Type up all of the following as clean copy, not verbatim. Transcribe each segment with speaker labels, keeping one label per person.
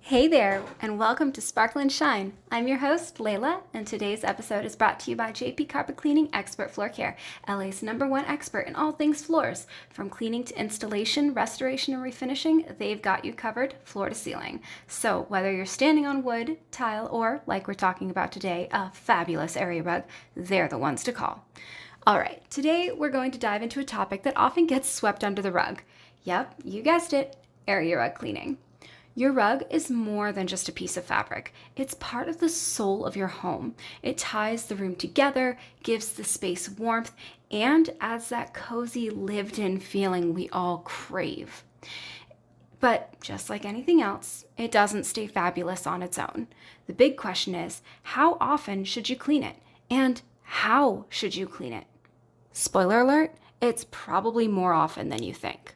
Speaker 1: Hey there, and welcome to Sparkle and Shine. I'm your host, Laila, and today's episode is brought to you by JP Carpet Cleaning Expert Floor Care, LA's #1 expert in all things floors. From cleaning to installation, restoration, and refinishing, they've got you covered floor to ceiling. So whether you're standing on wood, tile, or, like we're talking about today, a fabulous area rug, they're the ones to call. All right, today we're going to dive into a topic that often gets swept under the rug. Yep, you guessed it, area rug cleaning. Your rug is more than just a piece of fabric. It's part of the soul of your home. It ties the room together, gives the space warmth, and adds that cozy, lived-in feeling we all crave. But just like anything else, it doesn't stay fabulous on its own. The big question is, how often should you clean it? And how should you clean it? Spoiler alert, it's probably more often than you think.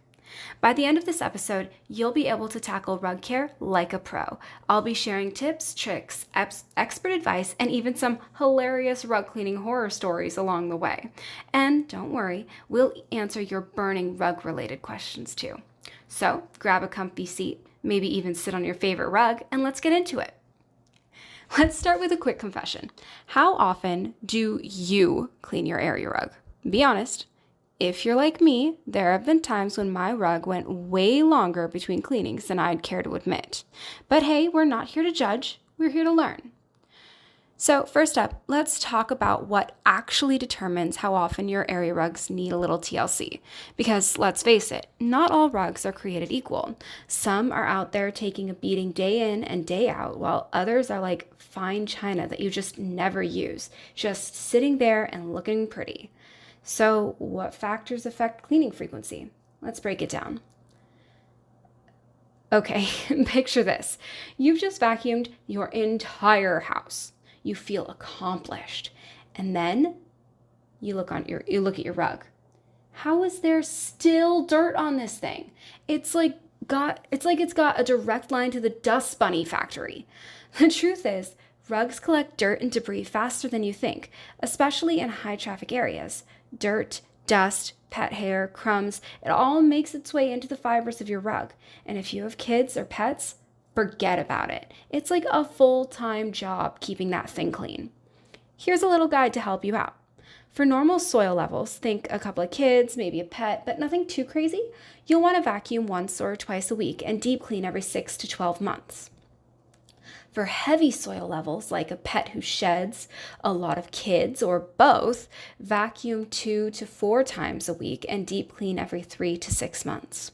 Speaker 1: By the end of this episode, you'll be able to tackle rug care like a pro. I'll be sharing tips, tricks, expert advice, and even some hilarious rug cleaning horror stories along the way. And don't worry, we'll answer your burning rug-related questions too. So grab a comfy seat, maybe even sit on your favorite rug, and let's get into it. Let's start with a quick confession. How often do you clean your area rug? Be honest. If you're like me, there have been times when my rug went way longer between cleanings than I'd care to admit. But hey, we're not here to judge, we're here to learn. So first up, let's talk about what actually determines how often your area rugs need a little TLC. Because let's face it, not all rugs are created equal. Some are out there taking a beating day in and day out, while others are like fine china that you just never use, just sitting there and looking pretty. So what factors affect cleaning frequency? Let's break it down. Okay, picture this. You've just vacuumed your entire house. You feel accomplished. And then you look at your rug. How is there still dirt on this thing? It's like it's got a direct line to the dust bunny factory. The truth is, rugs collect dirt and debris faster than you think, especially in high traffic areas. Dirt, dust, pet hair, crumbs, it all makes its way into the fibers of your rug. And if you have kids or pets, forget about it. It's like a full-time job keeping that thing clean. Here's a little guide to help you out. For normal soil levels, think a couple of kids, maybe a pet, but nothing too crazy. You'll want to vacuum once or twice a week and deep clean every 6 to 12 months. For heavy soil levels, like a pet who sheds, a lot of kids, or both, vacuum 2 to 4 times a week and deep clean every 3 to 6 months.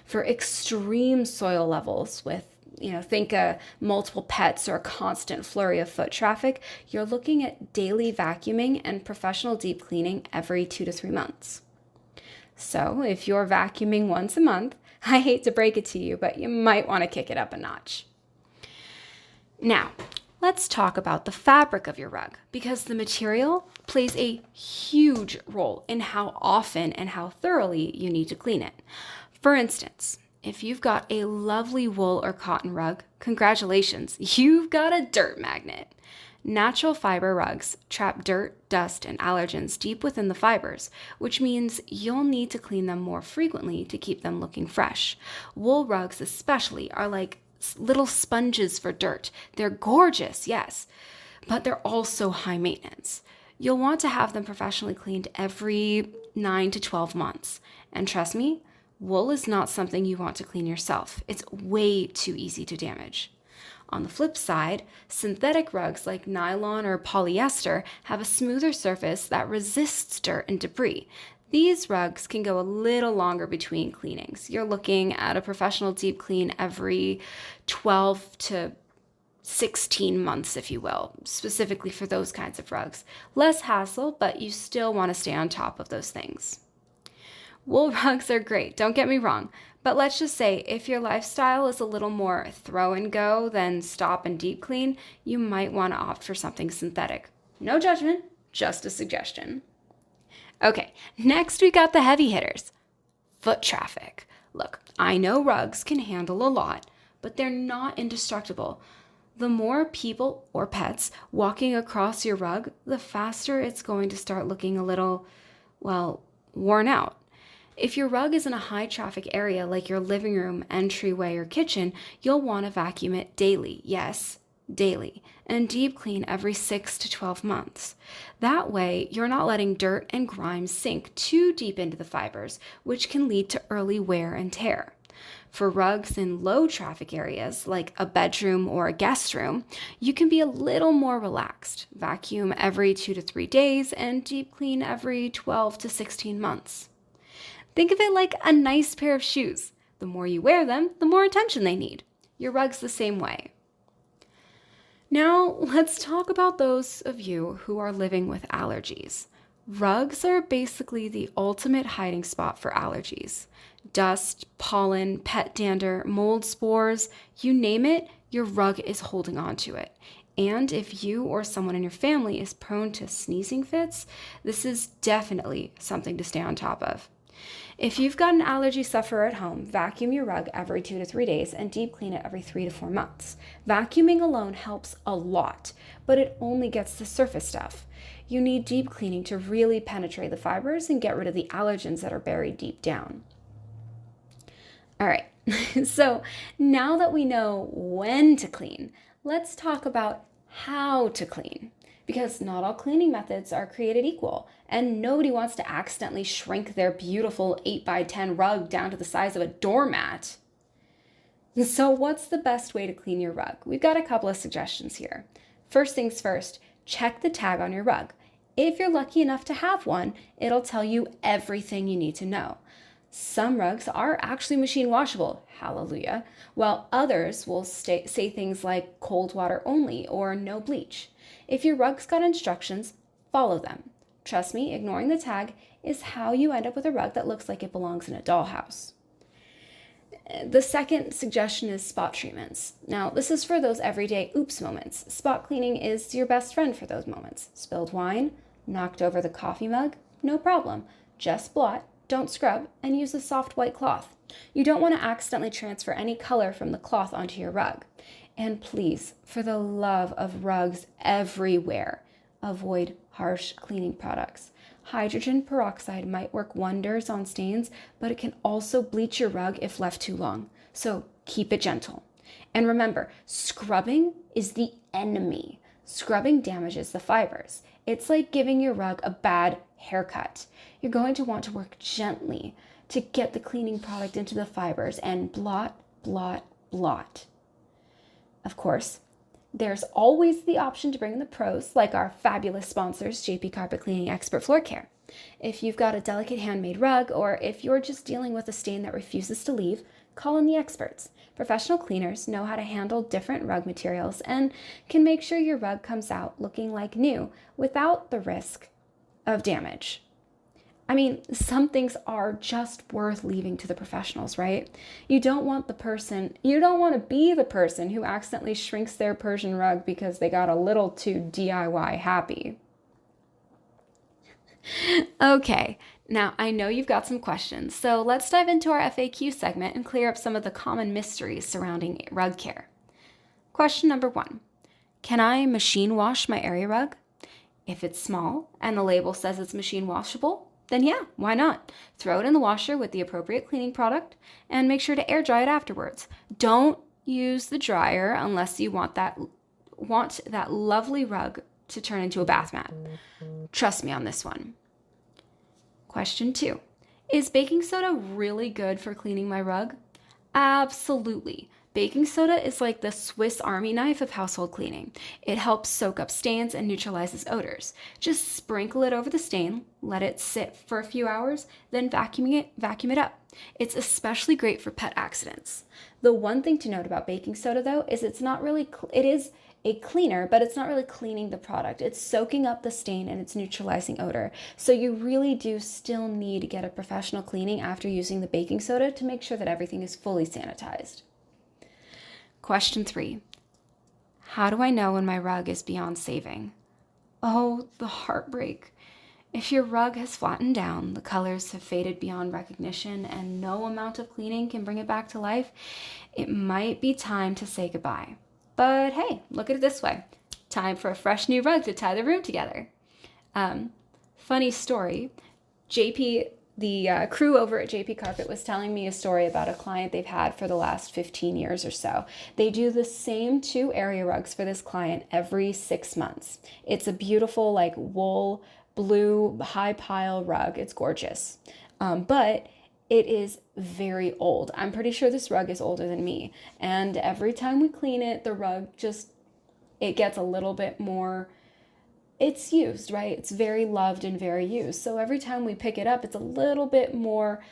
Speaker 1: For extreme soil levels with, think multiple pets or a constant flurry of foot traffic, you're looking at daily vacuuming and professional deep cleaning every 2 to 3 months. So if you're vacuuming once a month, I hate to break it to you, but you might want to kick it up a notch. Now, let's talk about the fabric of your rug, because the material plays a huge role in how often and how thoroughly you need to clean it. For instance, if you've got a lovely wool or cotton rug, congratulations, you've got a dirt magnet. Natural fiber rugs trap dirt, dust, and allergens deep within the fibers, which means you'll need to clean them more frequently to keep them looking fresh. Wool rugs especially are like little sponges for dirt. They're gorgeous, yes, but they're also high maintenance. You'll want to have them professionally cleaned every 9 to 12 months. And trust me, wool is not something you want to clean yourself. It's way too easy to damage. On the flip side, synthetic rugs like nylon or polyester have a smoother surface that resists dirt and debris. These rugs can go a little longer between cleanings. You're looking at a professional deep clean every 12 to 16 months, if you will, specifically for those kinds of rugs. Less hassle, but you still want to stay on top of those things. Wool rugs are great, don't get me wrong, but let's just say if your lifestyle is a little more throw and go than stop and deep clean, you might want to opt for something synthetic. No judgment, just a suggestion. Okay, next we got the heavy hitters. Foot traffic. Look, I know rugs can handle a lot, but they're not indestructible. The more people or pets walking across your rug, the faster it's going to start looking a little, worn out. If your rug is in a high traffic area like your living room, entryway, or kitchen, you'll want to vacuum it daily. Yes, daily. And deep clean every 6 to 12 months. That way, you're not letting dirt and grime sink too deep into the fibers, which can lead to early wear and tear. For rugs in low traffic areas like a bedroom or a guest room, you can be a little more relaxed. Vacuum every 2 to 3 days and deep clean every 12 to 16 months. Think of it like a nice pair of shoes. The more you wear them, the more attention they need. Your rug's the same way. Now, let's talk about those of you who are living with allergies. Rugs are basically the ultimate hiding spot for allergies. Dust, pollen, pet dander, mold spores, you name it, your rug is holding on to it. And if you or someone in your family is prone to sneezing fits, this is definitely something to stay on top of. If you've got an allergy sufferer at home, vacuum your rug every 2 to 3 days and deep clean it every 3 to 4 months. Vacuuming alone helps a lot, but it only gets the surface stuff. You need deep cleaning to really penetrate the fibers and get rid of the allergens that are buried deep down. All right, so now that we know when to clean, let's talk about how to clean. Because not all cleaning methods are created equal, and nobody wants to accidentally shrink their beautiful 8x10 rug down to the size of a doormat. So what's the best way to clean your rug? We've got a couple of suggestions here. First things first, check the tag on your rug. If you're lucky enough to have one, it'll tell you everything you need to know. Some rugs are actually machine washable, hallelujah, while others will say things like cold water only or no bleach. If your rug's got instructions, follow them. Trust me, ignoring the tag is how you end up with a rug that looks like it belongs in a dollhouse. The second suggestion is spot treatments. Now, this is for those everyday oops moments. Spot cleaning is your best friend for those moments. Spilled wine, knocked over the coffee mug, no problem. Just blot, don't scrub, and use a soft white cloth. You don't want to accidentally transfer any color from the cloth onto your rug. And please, for the love of rugs everywhere, avoid harsh cleaning products. Hydrogen peroxide might work wonders on stains, but it can also bleach your rug if left too long. So keep it gentle. And remember, scrubbing is the enemy. Scrubbing damages the fibers. It's like giving your rug a bad haircut. You're going to want to work gently to get the cleaning product into the fibers and blot, blot, blot. Of course, there's always the option to bring in the pros, like our fabulous sponsors, JP Carpet Cleaning Expert Floor Care. If you've got a delicate handmade rug, or if you're just dealing with a stain that refuses to leave, call in the experts. Professional cleaners know how to handle different rug materials and can make sure your rug comes out looking like new without the risk of damage. I mean, some things are just worth leaving to the professionals, right? You don't want to be the person who accidentally shrinks their Persian rug because they got a little too DIY happy. Okay, now I know you've got some questions, so let's dive into our FAQ segment and clear up some of the common mysteries surrounding rug care. Question number 1, can I machine wash my area rug? If it's small and the label says it's machine washable, then yeah, why not? Throw it in the washer with the appropriate cleaning product and make sure to air dry it afterwards. Don't use the dryer unless you want that lovely rug to turn into a bath mat. Trust me on this one. Question 2, is baking soda really good for cleaning my rug? Absolutely. Baking soda is like the Swiss Army knife of household cleaning. It helps soak up stains and neutralizes odors. Just sprinkle it over the stain, let it sit for a few hours, then vacuum it up. It's especially great for pet accidents. The one thing to note about baking soda though is it is a cleaner, but it's not really cleaning the product. It's soaking up the stain and it's neutralizing odor. So you really do still need to get a professional cleaning after using the baking soda to make sure that everything is fully sanitized. Question 3, how do I know when my rug is beyond saving? Oh, the heartbreak. If your rug has flattened down, the colors have faded beyond recognition, and no amount of cleaning can bring it back to life, it might be time to say goodbye. But hey, look at it this way. Time for a fresh new rug to tie the room together. Funny story, JP the crew over at JP Carpet was telling me a story about a client they've had for the last 15 years or so. They do the same 2 area rugs for this client every 6 months. It's a beautiful, like, wool, blue, high pile rug. It's gorgeous. But it is very old. I'm pretty sure this rug is older than me. And every time we clean it, the rug it gets a little bit more, it's used, right? It's very loved and very used. So every time we pick it up, it's a little bit more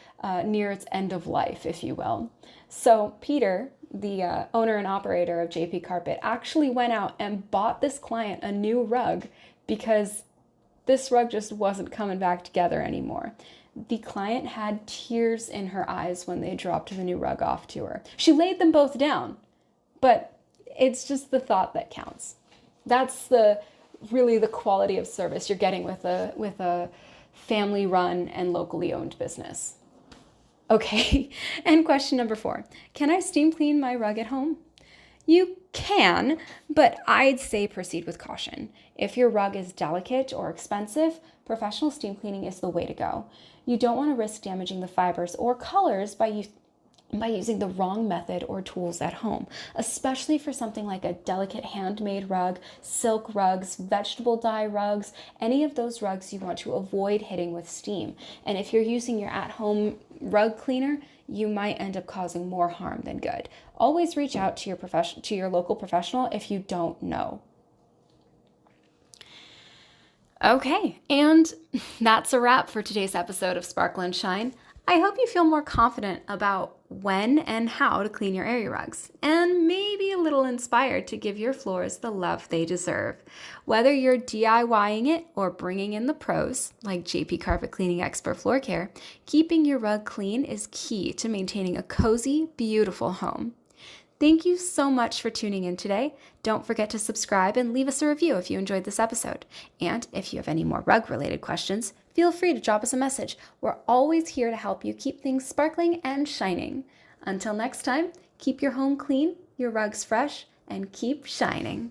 Speaker 1: near its end of life, if you will. So Peter, the owner and operator of JP Carpet, actually went out and bought this client a new rug because this rug just wasn't coming back together anymore. The client had tears in her eyes when they dropped the new rug off to her. She laid them both down, but it's just the thought that counts. That's really the quality of service you're getting with a family-run and locally owned business. Okay, and question number 4. Can I steam clean my rug at home? You can, but I'd say proceed with caution. If your rug is delicate or expensive, professional steam cleaning is the way to go. You don't want to risk damaging the fibers or colors by using the wrong method or tools at home, especially for something like a delicate handmade rug, silk rugs, vegetable dye rugs, any of those rugs you want to avoid hitting with steam. And if you're using your at-home rug cleaner, you might end up causing more harm than good. Always reach out to your local professional if you don't know. Okay, and that's a wrap for today's episode of Sparkle and Shine. I hope you feel more confident about when and how to clean your area rugs, and maybe a little inspired to give your floors the love they deserve. Whether you're DIYing it or bringing in the pros, like JP Carpet Cleaning Expert Floor Care, keeping your rug clean is key to maintaining a cozy, beautiful home. Thank you so much for tuning in today. Don't forget to subscribe and leave us a review if you enjoyed this episode. And if you have any more rug-related questions, feel free to drop us a message. We're always here to help you keep things sparkling and shining. Until next time, keep your home clean, your rugs fresh, and keep shining.